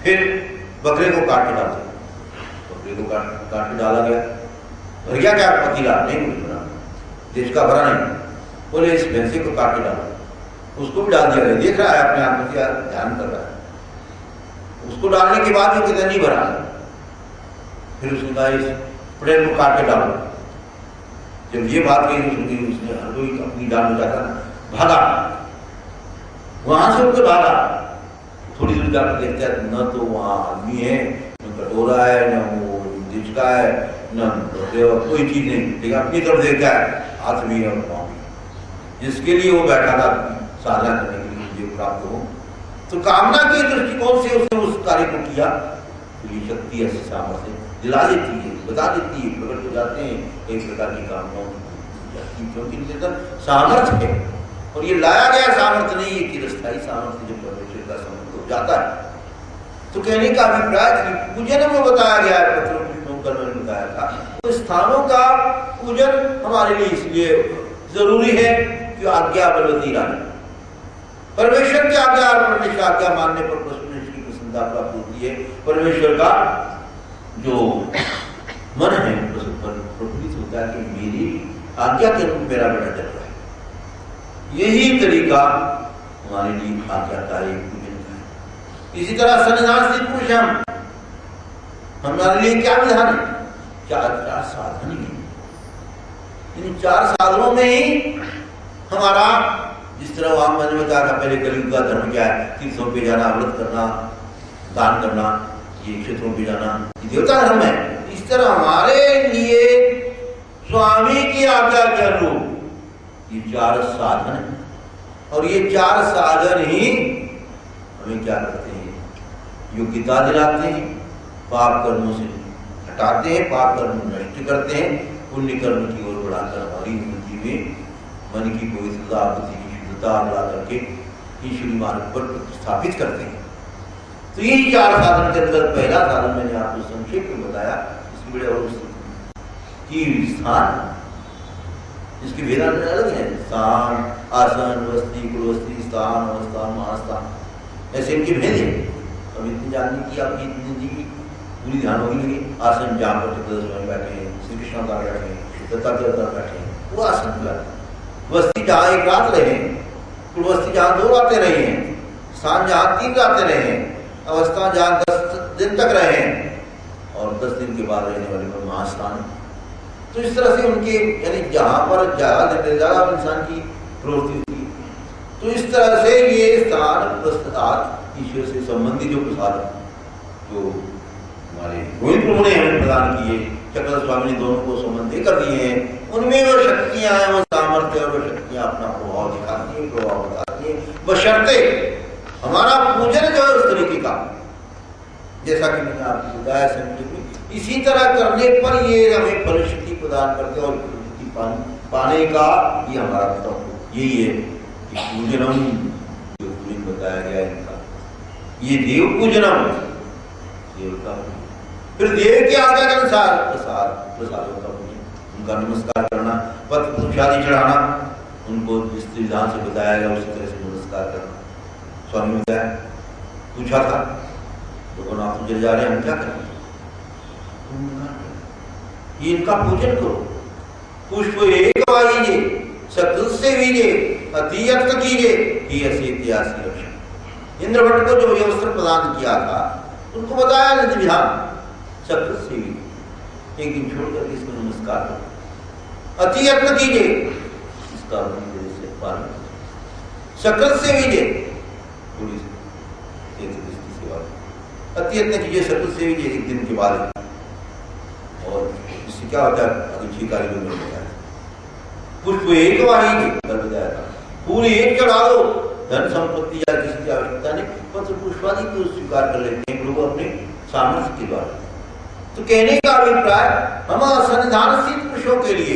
फिर बकरे को काट के डालते, बकरे को काट के डाला गया। भर गया क्या पतीला? नहीं भरा, देश का भरा नहीं। बोले इस भैंसे को काट के डालो, उसको भी डाल दिया गया। देख रहा है अपने आप को, ध्यान कर रहा है। उसको डालने के बाद भी कितना नहीं भरा, फिर उसने कहा इस पटेल को काट के डालो। जब ये बात कही सुनी, उसने हरदोई अपनी डाल में जाकर भागा, वहां से उठकर भागा। थोड़ी दूर जाकर देखता है न तो वहां आदमी है, न कटोरा है, न वो डिचका है, न कोई चीज नहीं। लेकिन अपनी तरफ देखता है, हाथ भी है और पाँव भी, जिसके लिए वो बैठा था साधना करने के लिए मुझे प्राप्त हो। तो कामना के दृष्टिकोण से उसने उस कार्य को किया। तो ये शक्ति ऐसे सामर्थ्य दिला देती है, बता देती है, प्रकट हो जाते हैं एक प्रकार की कामनाओं की, क्योंकि इनके अंदर सामर्थ्य है। और ये लाया गया सामर्थ्य नहीं है कि स्थायी सामर्थ्य जब परमेश्वर का संबंध हो जाता है। तो कहने का अभिप्राय पूजन में बताया गया है, पत्रों में बताया था। तो स्थानों का पूजन हमारे लिए इसलिए जरूरी है कि आज्ञा बलवती रानी, परमेश्वर की आज्ञा और परमेश्वर आज्ञा मानने पर परमेश्वर की प्रसन्नता प्राप्त होती है। परमेश्वर का जो मन है प्रफुल्लित होता है कि मेरी आज्ञा के अनुरूप मेरा बेटा चल रहा है। यही तरीका हमारे लिए आज्ञाकारी पूजन का है। इसी तरह सन्निधान स्थित पुरुष हमारे लिए क्या विधान है? चार साधन है। इन 4 साधनों में ही हमारा, जिस तरह वहां मैंने बताया था पहले, कलयुग का धर्म क्या है? तीर्थों पे जाना, व्रत करना, दान करना, ये क्षेत्रों पे जाना, ये देवता धर्म है। इस तरह हमारे लिए स्वामी की आज्ञा के अनुरूप ये 4 साधन है। और ये 4 साधन ही हमें क्या करते हैं? योग्यता दिलाते हैं, पाप कर्मों से हटाते हैं, पाप कर्म नष्ट करते हैं, पुण्य कर्म की ओर बढ़ाकर हमारी उन्नति में मन की पवित्रता, बुद्धि की शुद्धता बढ़ा करके ईश्वरी मार्ग पर स्थापित करते हैं। तो यही 4 साधन के अंदर पहला साधन मैंने आपको संक्षेप में बताया, इसकी बड़े और कि स्थान, इसके भेद अलग है। स्थान, आसन, वस्ती, कुलवस्ती, स्थान, अवस्थान, महास्थान, ऐसे इनके भेद है। अब इतनी जानने की आपकी इतनी दी पूरी ध्यान होगी लगी। आसन जहाँ पर चतुर्दश स्वामी बैठे हैं, श्री कृष्ण अवतार बैठे हैं, दत्तात्रेय बैठे हैं, वो आसन खुला। वस्ती जहाँ 1 रात रहे, कुलवस्ती जहाँ 2 रातें रही हैं, स्थान जहाँ 3 रातें रहे हैं, अवस्था जहाँ 10 दिन तक रहे हैं, और 10 दिन के बाद रहने वाले पर महास्थान है। तो इस तरह से उनके, यानी जहाँ पर ज्यादा इंसान की प्रवृत्ति होती है, तो इस तरह से ये स्थान प्रसाद ईश्वर से संबंधित जो प्रसाद जो हमारे गोविंद प्रभु ने हमें प्रदान किए, चक्र स्वामी ने दोनों को संबंध कर दिए हैं, उनमें वो शक्तियां हैं, वो सामर्थ्य और वो शक्तियां अपना प्रभाव दिखाती हैं, प्रभाव बताती हैं, बशर्ते हमारा पूजन जो है उस तरीके का, जैसा कि मैंने आपको बताया संक्षेप में, इसी तरह करने पर ये हमें फलश्रुति प्रदान करते हैं। और फलश्रुति पाने का ये हमारा मतलब यही है कि पूजनम, जो पूजन बताया गया इनका, ये देव पूजनम, देव का, फिर देव की आज्ञा के अनुसार प्रसादों का पूजन, उनका नमस्कार करना, पत्र प्रसादी चढ़ाना, उनको जिस विधान से बताया गया उसी तरह से नमस्कार करना। स्वामी ने पूछा था, लोगों चले जा रहे हैं, हम क्या करें? ये इनका पूजन करो, पुष्प एक वाइजे, सतुष से वीजे, अति यत्न कीजिए, ही ऐसे इतिहास की रक्षा। इंद्र भट्ट को जो वस्त्र प्रदान किया था, उनको बताया निधि विधान, सतुष से वीजे, एक दिन छोड़कर इसको नमस्कार करो, अति यत्न कीजिए, इसका पालन, सकृत से वीजे, थोड़ी सेवा, अति यत्न कीजिए, सकृत से वीजे, एक दिन के बाद। और इससे क्या होता है? अच्छी कार्य में बताया, पुष्प एक वाही बताया था, पूरी एक चढ़ा दो, धन संपत्ति या किसी की आवश्यकता नहीं, पत्र पुष्पादि को स्वीकार कर लेते हैं लोग अपने सामर्थ्य के द्वारा। तो कहने का अभिप्राय, हम सन्निधान स्थित पुरुषों के लिए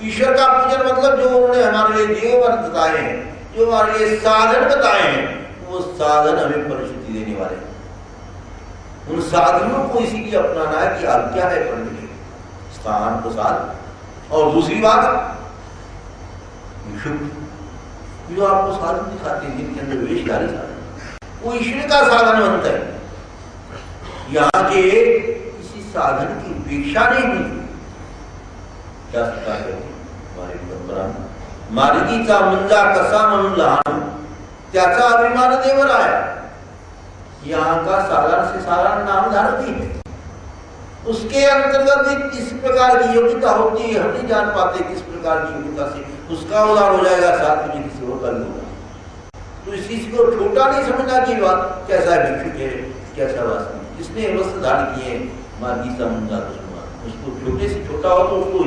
ईश्वर का पूजन मतलब जो उन्होंने हमारे लिए देव बताए हैं, जो हमारे लिए साधन बताए हैं, वो साधन हमें परिस्थिति देने वाले हैं। उन साधनों को इसीलिए अपनाना है कि आज्ञा है परमेश्वर, स्थान प्रसाद। और दूसरी बात, जो आपको साधन दिखाते हैं जिनके अंदर वेशधारी साधन, वो ईश्वर का साधन बनता है। यहाँ के किसी साधन की उपेक्षा नहीं हुई। क्या हमारी परंपरा मार्गीचा मुंजा कसा म्हणून लहान त्याचा अभिमान देवर आहे। यहाँ का साधारण से साधारण नाम धारती है, उसके अंतर्गत इस प्रकार की योग्यता होती है, हम नहीं जान पाते किस प्रकार की योग्यता से उसका उदार हो जाएगा, साथ में किसी और का भी होगा। तो इस चीज को छोटा नहीं समझना की बात कैसा भिक्षुक है कैसा वास्तव जिसने वस्त्र धारण किए मार्गी सा मुंजा उसको छोटे से छोटा हो तो उसको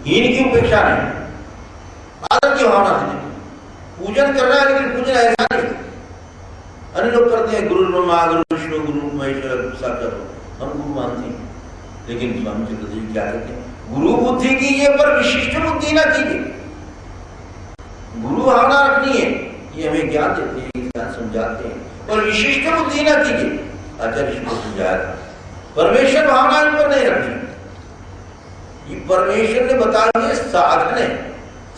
हीन की उपेक्षा नहीं, आदर की भावना से पूजन करना है, लेकिन पूजन ऐसा नहीं। अन्य लोग करते हैं गुरु ब्रह्मा गुरु विष्णु गुरु महेश्वर साक्षात, हम गुरु मानते हैं, लेकिन स्वामी चक्रदेव जी क्या कहते हैं गुरु बुद्धि कीजिए पर विशिष्ट बुद्धि ना कीजिए। गुरु भावना रखनी है, ये हमें ज्ञान देते हैं, ज्ञान समझाते हैं, और विशिष्ट बुद्धि ना कीजिए। आचार्य को समझाया था परमेश्वर भावना इन पर नहीं रखनी। ये परमेश्वर ने बता दिए साधन है,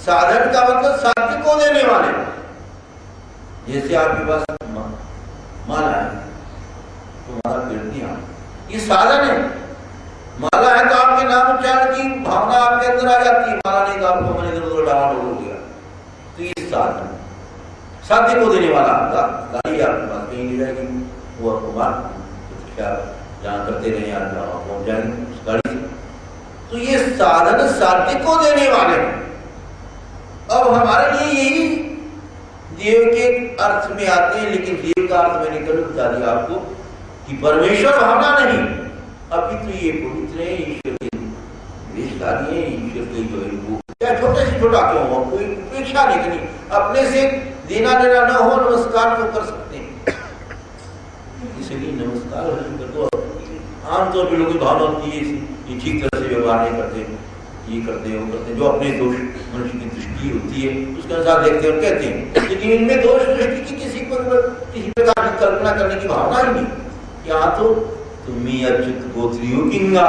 साधन का मतलब साध्य को देने वाले। जैसे आपके पास माला है तो माला गिरती है, ये साधन है। माला है तो आपके नाम उच्चारण की भावना आपके अंदर आ जाती है, माला नहीं तो आपको मन इधर उधर डावाडोल हो गया। तो ये साधन साध्य को देने वाला गाड़ी आपके पास कहीं ले जाएगी, वो आपको क्या जहाँ करते रहे आप पहुंच जाएंगे उस गाड़ी से। तो ये साधन साध्य को देने वाले हैं। अब हमारे लिए यही देव के अर्थ में आते हैं, लेकिन देव का अर्थ मैंने कल बता दिया आपको कि परमेश्वर भावना नहीं, अभी तो ये पवित्र है, ईश्वर के वेशधारी है, ईश्वर के जो है वो क्या छोटे से छोटा क्यों हो, कोई उपेक्षा नहीं करनी, अपने से देना लेना न हो नमस्कार तो कर सकते हैं। इसलिए नमस्कार कर दो। आमतौर पर लोगों की भावना होती है ये ठीक तरह से व्यवहार नहीं करते, ये करते हैं वो करते हैं, जो अपने दोष मनुष्य की दृष्टि होती है उसके अनुसार देखते हैं और कहते हैं, लेकिन इनमें दोष दृष्टि की किसी प्रकार की कल्पना करने की भावना ही नहीं। यहाँ तो तुम्ही अच्युत गोत्रियो किंगा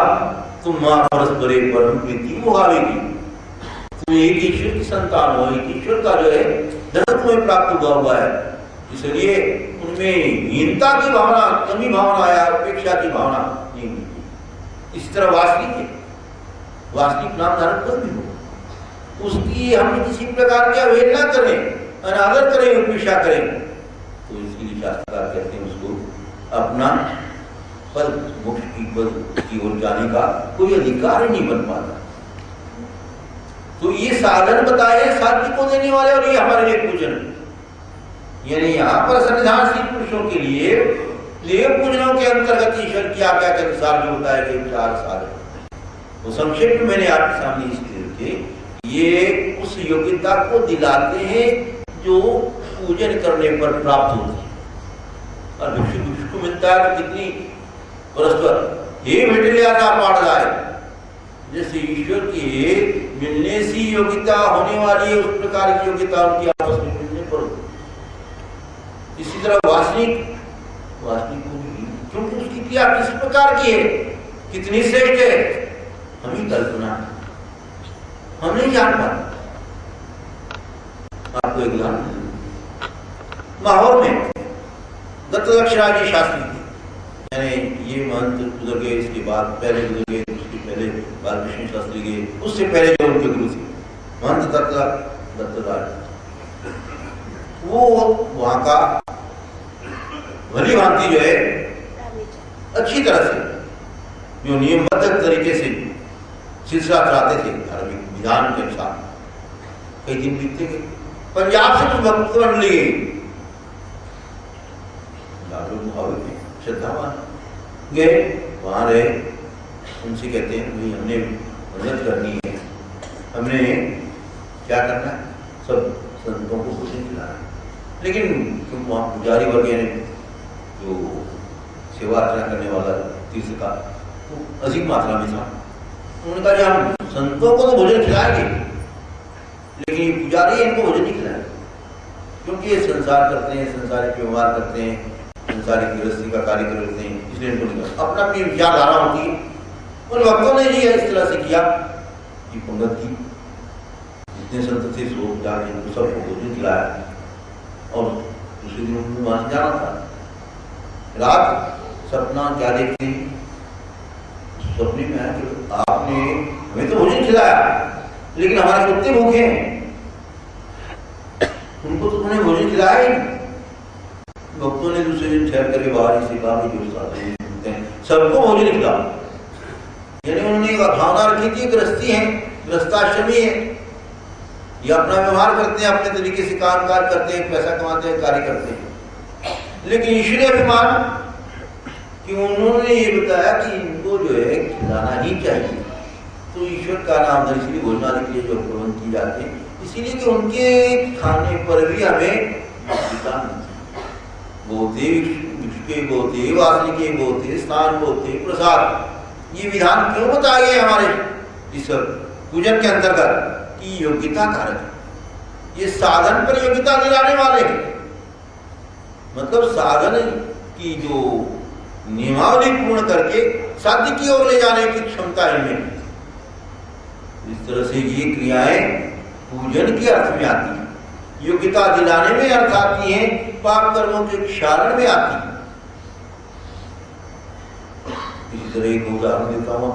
तुम माँ परस्परे परम प्रीति मुहावेगी, तुम एक ईश्वर की संतान हो, एक ईश्वर का जो है धन तुम्हें प्राप्त हुआ है। इसलिए उनमें हीनता की भावना, कमी भावना या उपेक्षा की भावना नहीं मिलती। इस तरह वास्तविक है, वास्तविक नाम धारण कोई भी हो उसकी हम किसी प्रकार की अवहेलना करें, अनादर करें, उपेक्षा करें, तो इसके लिए शास्त्रकार कहते हैं उसको अपना पद मोक्ष की पद की ओर जाने का कोई अधिकार ही नहीं बन पाता। तो ये साधन बताए साध्य को देने वाले, और ये हमारे लिए पूजन, यानी यहाँ पर सन्निधानशील पुरुषों के लिए देव पूजनों के अंतर्गत ईश्वर की आज्ञा के अनुसार जो होता है ये चार साधन, वो संक्षेप में मैंने आपके सामने इसलिए रखे। ये उस योग्यता को दिलाते हैं जो पूजन करने पर प्राप्त होती है। और भिक्षु को मिलता है तो कितनी परस्पर हे भेटलिया ना पाड़ जाए, जैसे ईश्वर की मिलने सी योग्यता होने वाली है उस प्रकार की योग्यता उनकी आपस में मिलने पर होती। इसी तरह वासनिक को भी, क्योंकि उसकी क्रिया किस प्रकार की है, कितनी श्रेष्ठ है, हम ही कल्पना, हम नहीं जान पाते। आपको एक उदाहरण, माहौल में दत्त दक्षिणाजी शास्त्री थे, यानी ये महंत गुजर गए, इसके बाद पहले गुजर गए, उसके पहले बालकृष्ण शास्त्री गए, उससे पहले जो उनके गुरु थे महंत दत्तराज, वो वहां का भली भांति जो है अच्छी तरह से जो नियमबद्ध तरीके से सिलसिला चलाते थे धार्मिक विधान के अनुसार। कई दिन बीतते गए, पंजाब से कुछ भक्त मंडली गई, श्रद्धावान गए, वहां रहे, उनसे कहते हैं भाई हमने मदद करनी है, हमने क्या करना है, सब संतों को भोजन खिलाना है, लेकिन क्योंकि वहाँ पुजारी वर्ग जो सेवा अर्चना करने वाला तीर्थ का वो अधिक मात्रा में था, उन्होंने कहा कि हम संतों को तो भोजन खिलाएंगे, लेकिन ये पुजारी इनको भोजन नहीं खिलाएंगे, क्योंकि ये संसार करते हैं, संसारिक व्यवहार करते हैं, संसारिक गृहस्थी का कार्य करते हैं, इसलिए इनको नहीं करते। अपना अपनी विचारधारा होती है। उन भक्तों ने जी इस तरह से किया कि पंगत की, जितने संत थे सो जाके उनको सबको भोजन खिलाया, और दूसरे दिन उनको वहां से जाना था। रात सपना क्या देखते हैं? सपने में है कि आपने हमें तो भोजन खिलाया, लेकिन हमारे कुत्ते भूखे हैं, उनको तो तुमने भोजन खिलाया ही। भक्तों ने दूसरे दिन ठहर करके बाहर से कहा कि जो साथ हैं सबको भोजन खिलाओ। यानी उन्होंने एक भावना रखी थी, गृहस्थी है, गृहस्थाश्रमी है, ये अपना व्यवहार करते हैं, अपने तरीके से काम काज करते हैं, पैसा कमाते हैं, कार्य करते हैं। लेकिन ईश्वरीय अभिमान कि उन्होंने ये बताया कि इनको जो है खिलाना ही चाहिए, तो ईश्वर का नाम धर इसलिए भोजनालय के लिए जो प्रबंध किए जाते हैं, इसीलिए कि उनके खाने पर भी हमें बोते, विष्के बोते, वासनिके बोते, स्नान बोते, प्रसाद, ये विधान क्यों बताए गए हमारे इस पूजन के अंतर्गत कि योग्यता कारक है, ये साधन पर योग्यता दिलाने वाले हैं। मतलब साधन की जो नियमावली पूर्ण करके साध्य की ओर ले जाने की क्षमता इनमें, इस तरह से ये क्रियाएं पूजन के अर्थ में आती हैं, योग्यता दिलाने में अर्थ आती हैं, पाप कर्मों के क्षारण में आती हैं। इसी तरह एक उदाहरण देता हूं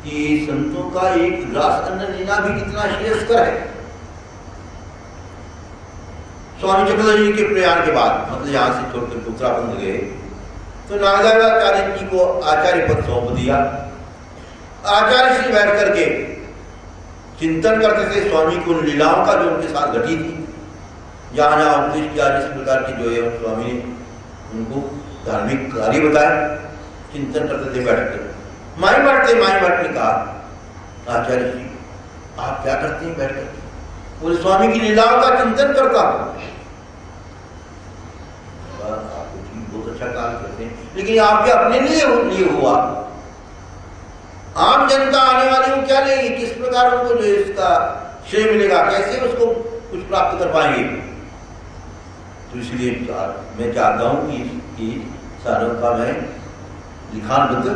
कि संतों का एक ग्लास अन्न लेना भी कितना श्रेयस्कर है। स्वामी चक्रधर जी के प्रयाण के बाद, मतलब यहां से छोड़कर उत्तराखंड गए, तो नागदेवाचार्य जी को आचार्य पद सौंप दिया। आचार्य श्री बैठ करके चिंतन करते थे स्वामी की उन लीलाओं का जो उनके साथ घटी थी, जहां जहां उपदेश किया, जिस प्रकार की जो है स्वामी ने उनको धार्मिक कार्य बताया, चिंतन करते थे बैठ कर। माई भट्ट ने कहा, आचार्य जी आप क्या करते हैं बैठ कर? बोले स्वामी की लीलाओं का चिंतन करता हूं। आप बहुत अच्छा काम करते हैं, लेकिन आपके अपने लिए हुआ, आम जनता आने वाली को क्या लेगी? किस प्रकार उनको जो इसका श्रेय मिलेगा? कैसे उसको कुछ प्राप्त कर पाएंगे? तो इसलिए मैं चाहता हूं कि सारों का मैं लिखानबद्ध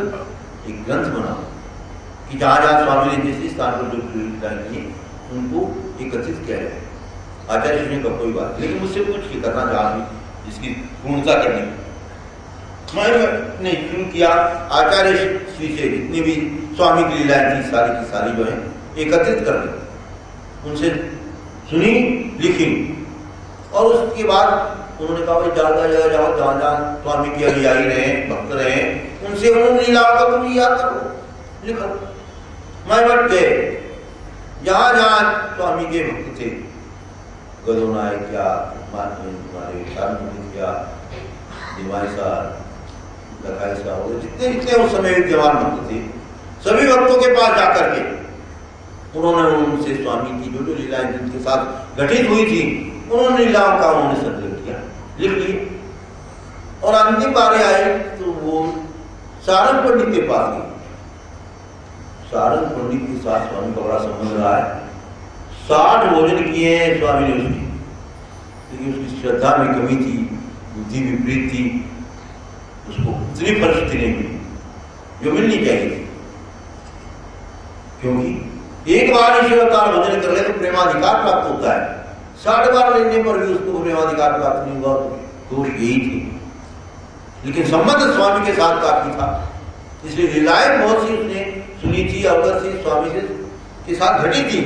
एक ग्रंथ बनाऊं कि जहां जहां स्वामी ने जिस स्थान पर जो प्रयोजन किए उनको एकत्रित किया जाए। आचार्य श्री का कोई बात, लेकिन मुझसे कुछ ही करना जहां इसकी पूर्णता करनी। मैंने शुरू किया आचार्य श्री से जितनी भी स्वामी की लीलाएं थी सारी की सारी जो है एकत्रित कर ली, उनसे सुनी, लिखी, और उसके बाद उन्होंने कहा भाई जगह जाओ, जहाँ जहाँ स्वामी की अनुयायी रहे, भक्त रहे, उनसे उन्होंने लीलाओं का तुम याद करो, लिखो। मैं बट गए जहाँ जहाँ स्वामी के भक्त थे, गदोनाय क्या, तुम्हारे क्या, दिवाई साहब, लखाई साहब, जितने जितने उस समय विद्यमान भक्त थे, सभी भक्तों के पास जाकर के उन्होंने उनसे स्वामी की जो जो लीलाएं जिनके साथ घटित हुई थी, उन्होंने लीलाओं का उन्होंने संग्रह किया, लिख लिए। और अंतिम बारे आए तो वो सारंग पंडित के पास गए। सारंग पंडित के साथ स्वामी का बड़ा संबंध रहा है, 60 भोजन किए हैं स्वामी ने उसकी, लेकिन उसकी श्रद्धा में कमी थी, बुद्धि विपरीत थी, उसको उतनी परिस्थिति नहीं मिली जो मिलनी चाहिए थी। क्योंकि एक बार ईश्वर अवतार भजन कर ले तो प्रेमाधिकार प्राप्त होता है, 60 बार लेने पर भी उसको प्रेमाधिकार प्राप्त नहीं हुआ, दोष यही थी। लेकिन संबंध स्वामी के साथ काफी था, इसलिए लीलाएं बहुत सी उसने सुनी थी, अवगत थी, स्वामी से के साथ घटी थी,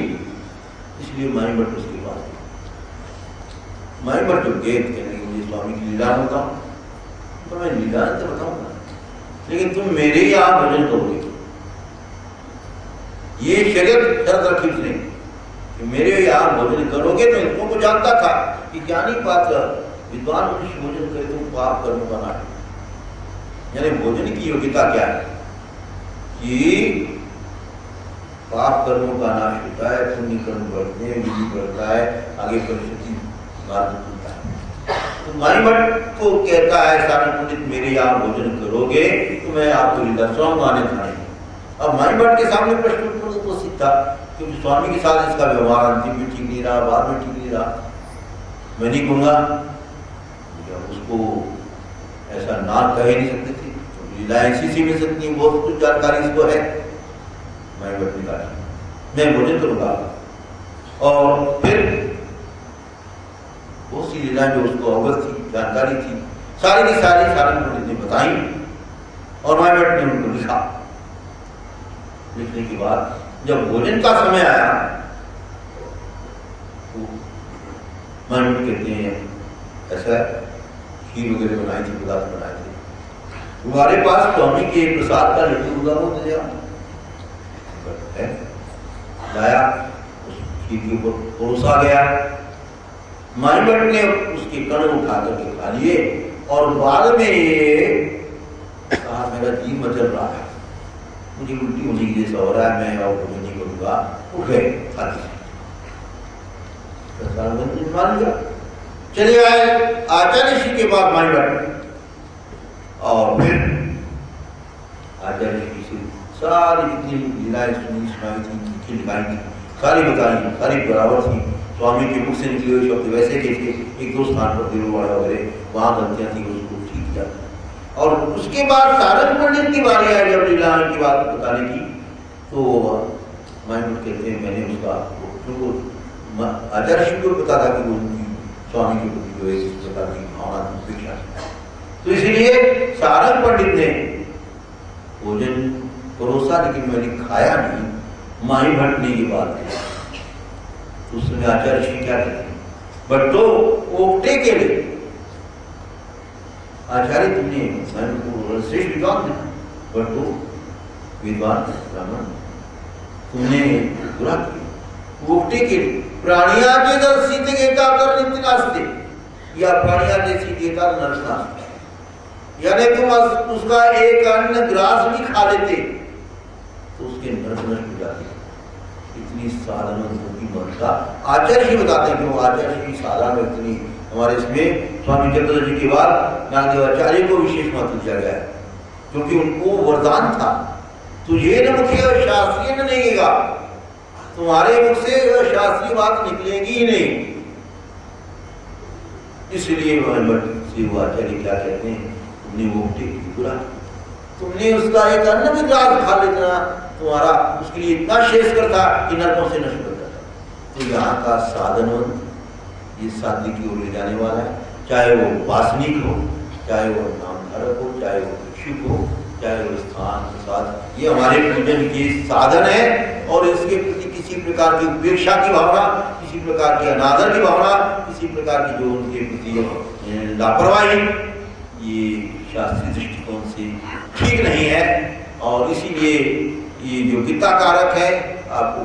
इसलिए माई भट्ट उसके पास गए। माई भट्ट जो गए कहने के लिए स्वामी की लीला बताऊं, तो मैं लीला तो बताऊंगा, लेकिन तुम मेरे यहाँ भजन करोगे। ये शरीयत शर्त रखी उसने कि मेरे यहाँ भोजन करोगे। तो इनको को जानता था कि ज्ञानी पात्र विद्वान मनुष्य भोजन करे तो पाप कर्म का नाश, यानी भोजन की योग्यता क्या है कि पाप कर्मों का नाश होता है, पुण्य कर्म बढ़ते हैं, विधि बढ़ता है, आगे परिस्थिति मार्ग खुलता है। तो माई भट्ट को कहता है सारंग पंडित मेरे यहाँ भोजन करोगे तो मैं आपको लीला सुनाऊंगा आने खाने। अब माई भट्ट के सामने प्रश्न उपस्थित था, क्योंकि स्वामी के साथ इसका व्यवहार अंतिम भी ठीक नहीं रहा, बाद में ठीक नहीं रहा। मैं नहीं कहूँगा, उसको ऐसा ना कह नहीं सकते थे, तो लीलाएं ऐसी सी मिल सकती हैं, बहुत कुछ जानकारी इसको है। माई भट्ट ने कहा मैं भोजन करूँगा, और फिर बहुत सी लीलाएं जो उसको अवगत थी, जानकारी थी, सारी की सारी सारंग पंडित ने बताई। मायावत ने उनको लिखा। लिखने के बाद जब भोजन का समय आया तो मायावत कहते हैं ऐसा खीर वगैरह बनाई थी, पदार्थ बनाए थे, तुम्हारे पास स्वामी के प्रसाद का लड्डू होगा वो दे लाया, उस खीर के ऊपर परोसा गया। मायावत ने उसके कण उठा करके खा लिए और बाद में ये कहा मेरा जी मचल रहा है, मुझे उल्टी होने की जैसा हो रहा है, मैं और भोजन नहीं करूंगा। उठ गए खाली मान लिया, चले आए आचार्य श्री के बाद मायावत, और फिर आचार्य श्री से सारी जितनी लीलाएं सुनाई थी, लिखाई थी, सारी बताई, सारी बराबर थी। स्वामी के मुख से निकले हुए शब्द वैसे के थे, एक दो स्थान पर देववाड़ा वगैरह वहां गलतियां थी, उसको ठीक किया। और उसके बाद सारंग पंडित की बारी आई जब लीला की बात बताने की, तो मायावत कहते हैं मैंने उसका आचार्य श्री को पता था कि वो स्वामी के प्रति जो है इस प्रकार की भावना अपेक्षा, तो इसीलिए सारंग पंडित ने भोजन परोसा लेकिन मैंने खाया नहीं। मायावत ने ये बात कही, तो उस समय आचार्य श्री क्या कहते हैं, बट तो ओकटे के लिए आचार्य तुमने श्रेष्ठ विद्वान थे, बट तो विद्वान ब्राह्मण तुमने बुरा किया। ओकटे के लिए प्राणिया के दर सीते गेता कर नित्य नास्ते, या प्राणिया जैसी गेता नरक नास्ते, यानी तुम उसका एक अन्न ग्रास भी खा लेते तो उसके नरक नष्ट हो जाते। इतनी साधन की महत्ता आचार्य जी बताते हैं कि वो आचार्य जी साधारण व्यक्ति नहीं, हमारे इसमें स्वामी चंद्र जी के बाद ज्ञानदेवाचार्य को विशेष महत्व दिया गया है, क्योंकि उनको वरदान था तुझे न मुखे शास्त्रीय न निकलेगा, तुम्हारे मुख से शास्त्रीय बात निकलेगी ही नहीं। इसलिए वो आचार्य क्या कहते हैं, तुमने वो बुरा, तुमने उसका एक अन्न भी ग्रास खा लेना, तुम्हारा उसके लिए इतना शेषकर था कि नरकों से नष्ट हो जाता। तो यहाँ का साधनवंत ये साध्य की ओर ले जाने वाला है, चाहे वो वासनिक हो, चाहे वो नामधारक हो, चाहे वो भिक्षुक हो, चाहे वो स्थान प्रसाद, ये हमारे पूजन के साधन है। और इसके प्रति किसी प्रकार की उपेक्षा की भावना, किसी प्रकार की अनादर की भावना, किसी प्रकार की जो उनके प्रति लापरवाही, ये शास्त्रीय दृष्टिकोण से ठीक नहीं है। और इसीलिए ये जो गीता कारक है आपको